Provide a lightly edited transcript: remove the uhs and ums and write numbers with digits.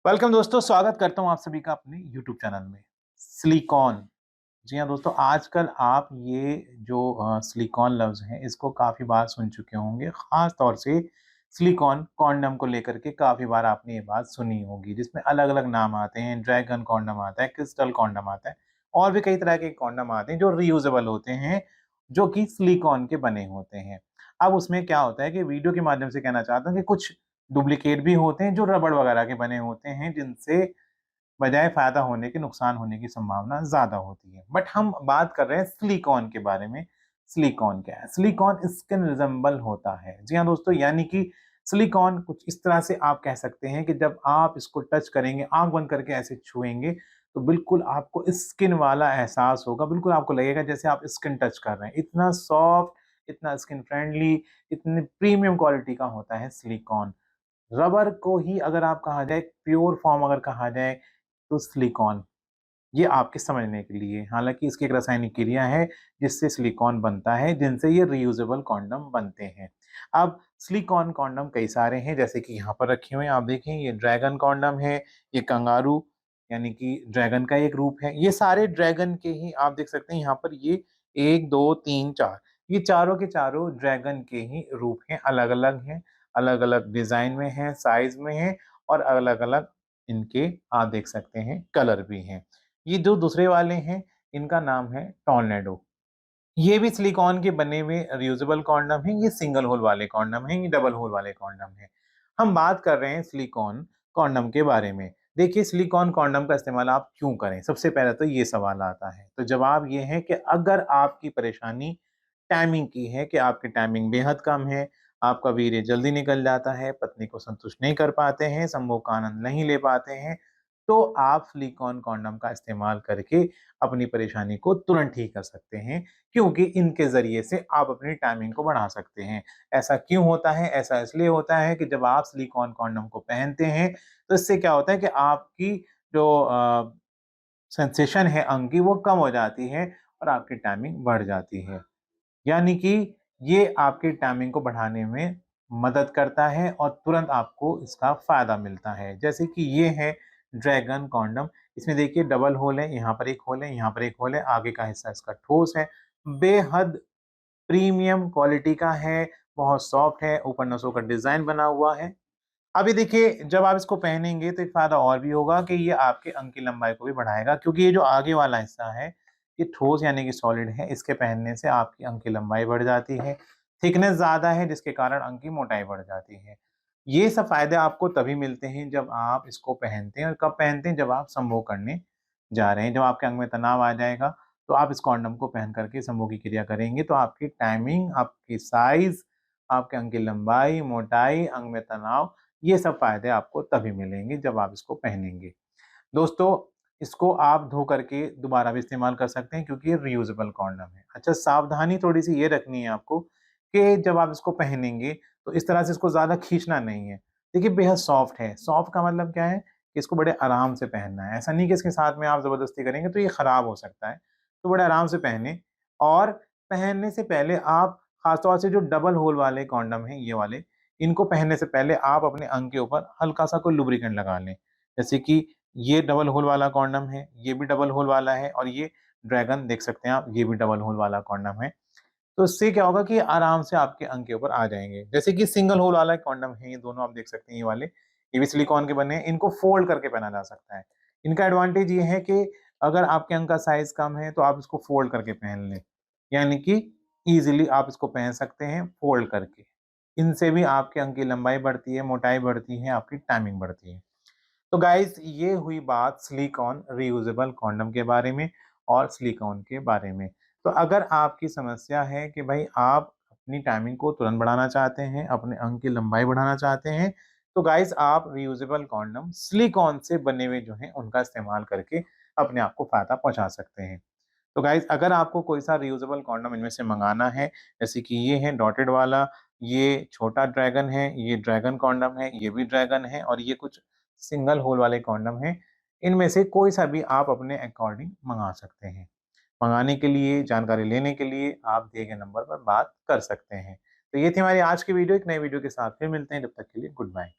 Welcome दोस्तों, स्वागत करता हूं आप सभी का अपने YouTube चैनल में। सिलिकॉन। जी हाँ दोस्तों, आजकल आप ये जो सिलिकॉन लफ्ज़ है इसको काफ़ी बार सुन चुके होंगे। ख़ास तौर से सिलिकॉन कॉन्डम को लेकर के काफ़ी बार आपने ये बात सुनी होगी, जिसमें अलग-अलग नाम आते हैं। ड्रैगन कॉन्डम आता है, क्रिस्टल कॉन्डम आता है और भी कई तरह के कॉन्डम आते हैं जो रीयूजेबल होते हैं, जो कि सिलिकॉन के बने होते हैं। अब उसमें क्या होता है कि वीडियो के माध्यम से कहना चाहता हूँ कि कुछ डुप्लीकेट भी होते हैं जो रबड़ वगैरह के बने होते हैं, जिनसे बजाय फ़ायदा होने के नुकसान होने की संभावना ज़्यादा होती है। बट हम बात कर रहे हैं सिलिकॉन के बारे में। सिलिकॉन क्या है? सिलिकॉन स्किन रिज़ेम्बल होता है। जी हाँ दोस्तों, यानी कि सिलिकॉन कुछ इस तरह से आप कह सकते हैं कि जब आप इसको टच करेंगे, आँख बंद करके ऐसे छुएँगे, तो बिल्कुल आपको स्किन वाला एहसास होगा। बिल्कुल आपको लगेगा जैसे आप स्किन टच कर रहे हैं। इतना सॉफ्ट, इतना स्किन फ्रेंडली, इतनी प्रीमियम क्वालिटी का होता है सिलिकॉन। रबर को ही अगर आप कहा जाए, प्योर फॉर्म अगर कहा जाए, तो सिलिकॉन। ये आपके समझने के लिए, हालाँकि इसकी एक रासायनिक क्रिया है जिससे सिलिकॉन बनता है, जिनसे ये रीयूजेबल कॉन्डम बनते हैं। अब सिलिकॉन कॉन्डम कई सारे हैं, जैसे कि यहाँ पर रखे हुए हैं, आप देखें ये ड्रैगन कॉन्डम है, ये कंगारू यानी कि ड्रैगन का एक रूप है। ये सारे ड्रैगन के ही आप देख सकते हैं, यहाँ पर ये 1, 2, 3, 4 ये चारों के चारों ड्रैगन के ही रूप हैं, अलग-अलग हैं, अलग-अलग डिज़ाइन में हैं, साइज़ में हैं और अलग-अलग इनके आप देख सकते हैं कलर भी हैं। ये जो दूसरे वाले हैं, इनका नाम है टॉर्नेडो। ये भी सिलिकॉन के बने हुए रियूजेबल कॉन्डम हैं, ये सिंगल होल वाले कॉन्डम हैं, ये डबल होल वाले कॉन्डम हैं। हम बात कर रहे हैं सिलिकॉन कॉन्डम के बारे में। देखिए सिलिकॉन कॉन्डम का इस्तेमाल आप क्यों करें? सबसे पहले तो ये सवाल आता है। तो जवाब ये है कि अगर आपकी परेशानी टाइमिंग की है कि आपकी टाइमिंग बेहद कम है, आपका वीर्य जल्दी निकल जाता है, पत्नी को संतुष्ट नहीं कर पाते हैं, संभोग का आनंद नहीं ले पाते हैं, तो आप सिलिकॉन कॉन्डम का इस्तेमाल करके अपनी परेशानी को तुरंत ठीक कर सकते हैं, क्योंकि इनके ज़रिए से आप अपनी टाइमिंग को बढ़ा सकते हैं। ऐसा क्यों होता है? ऐसा इसलिए होता है कि जब आप सिलिकॉन कॉन्डम को पहनते हैं, तो इससे क्या होता है कि आपकी जो सेंसेशन है अंग की, वो कम हो जाती है और आपकी टाइमिंग बढ़ जाती है। यानी कि ये आपकी टाइमिंग को बढ़ाने में मदद करता है और तुरंत आपको इसका फ़ायदा मिलता है। जैसे कि ये है ड्रैगन कॉन्डम, इसमें देखिए डबल होल है, यहाँ पर एक होल है, यहाँ पर एक होल है, आगे का हिस्सा इसका ठोस है, बेहद प्रीमियम क्वालिटी का है, बहुत सॉफ्ट है, ऊपर नसों का डिज़ाइन बना हुआ है। अभी देखिए जब आप इसको पहनेंगे तो एक फ़ायदा और भी होगा कि ये आपके अंग की लंबाई को भी बढ़ाएगा, क्योंकि ये जो आगे वाला हिस्सा है, ये ठोस यानी कि सॉलिड है, इसके पहनने से आपकी अंग की लंबाई बढ़ जाती है, थिकनेस ज़्यादा है जिसके कारण अंग की मोटाई बढ़ जाती है। ये सब फ़ायदे आपको तभी मिलते हैं जब आप इसको पहनते हैं, और कब पहनते हैं? जब आप संभोग करने जा रहे हैं। जब आपके अंग में तनाव आ जाएगा, तो आप इस कॉन्डम को पहन कर के संभोग की क्रिया करेंगे, तो आपकी टाइमिंग, आपकी साइज़, आपके अंग की लंबाई, मोटाई, अंग में तनाव, ये सब फ़ायदे आपको तभी मिलेंगे जब आप इसको पहनेंगे। दोस्तों, इसको आप धो करके दोबारा भी इस्तेमाल कर सकते हैं, क्योंकि ये रीयूजेबल कॉन्डम है। अच्छा, सावधानी थोड़ी-सी ये रखनी है आपको कि जब आप इसको पहनेंगे, तो इस तरह से इसको ज़्यादा खींचना नहीं है। देखिए बेहद सॉफ्ट है, सॉफ्ट का मतलब क्या है कि इसको बड़े आराम से पहनना है। ऐसा नहीं कि इसके साथ में आप ज़बरदस्ती करेंगे तो ये खराब हो सकता है। तो बड़े आराम से पहनें, और पहनने से पहले आप ख़ास तौर से जो डबल होल वाले कॉन्डम हैं, ये वाले, इनको पहनने से पहले आप अपने अंग के ऊपर हल्का-सा कोई लुब्रिकेंट लगा लें। जैसे कि ये डबल होल वाला कॉन्डम है, ये भी डबल होल वाला है, और ये ड्रैगन देख सकते हैं आप, ये भी डबल होल वाला कॉन्डम है। तो इससे क्या होगा कि आराम से आपके अंग के ऊपर आ जाएँगे। जैसे कि सिंगल होल वाला कॉन्डम है, ये दोनों आप देख सकते हैं ये वाले, ये भी सिलिकॉन के बने हैं, इनको फ़ोल्ड करके पहना जा सकता है। इनका एडवांटेज ये है कि अगर आपके अंग का साइज़ कम है, तो आप इसको फ़ोल्ड करके पहन लें। यानी कि ईज़िली आप इसको पहन सकते हैं फ़ोल्ड करके। इनसे भी आपके अंग की लंबाई बढ़ती है, मोटाई बढ़ती है, आपकी टाइमिंग बढ़ती है। तो गाइस, ये हुई बात सिलिकॉन रीयूजेबल कॉन्डम के बारे में और सिलिकॉन के बारे में। तो अगर आपकी समस्या है कि भाई आप अपनी टाइमिंग को तुरंत बढ़ाना चाहते हैं, अपने अंग की लंबाई बढ़ाना चाहते हैं, तो गाइस आप रीयूजेबल कॉन्डम सिलिकॉन से बने हुए जो हैं उनका इस्तेमाल करके अपने आप को फ़ायदा पहुँचा सकते हैं। तो गाइस अगर आपको कोई सा रीयूजेबल कॉन्डम इनमें से मंगाना है, जैसे कि ये है डॉटेड वाला, ये छोटा ड्रैगन है, ये ड्रैगन कॉन्डम है, ये भी ड्रैगन है, और ये कुछ सिंगल होल वाले कॉन्डम हैं। इनमें से कोई सा भी आप अपने अकॉर्डिंग मंगा सकते हैं। मंगाने के लिए, जानकारी लेने के लिए आप दिए गए नंबर पर बात कर सकते हैं। तो ये थी हमारी आज की वीडियो। एक नई वीडियो के साथ फिर मिलते हैं, तब तक के लिए गुड बाय।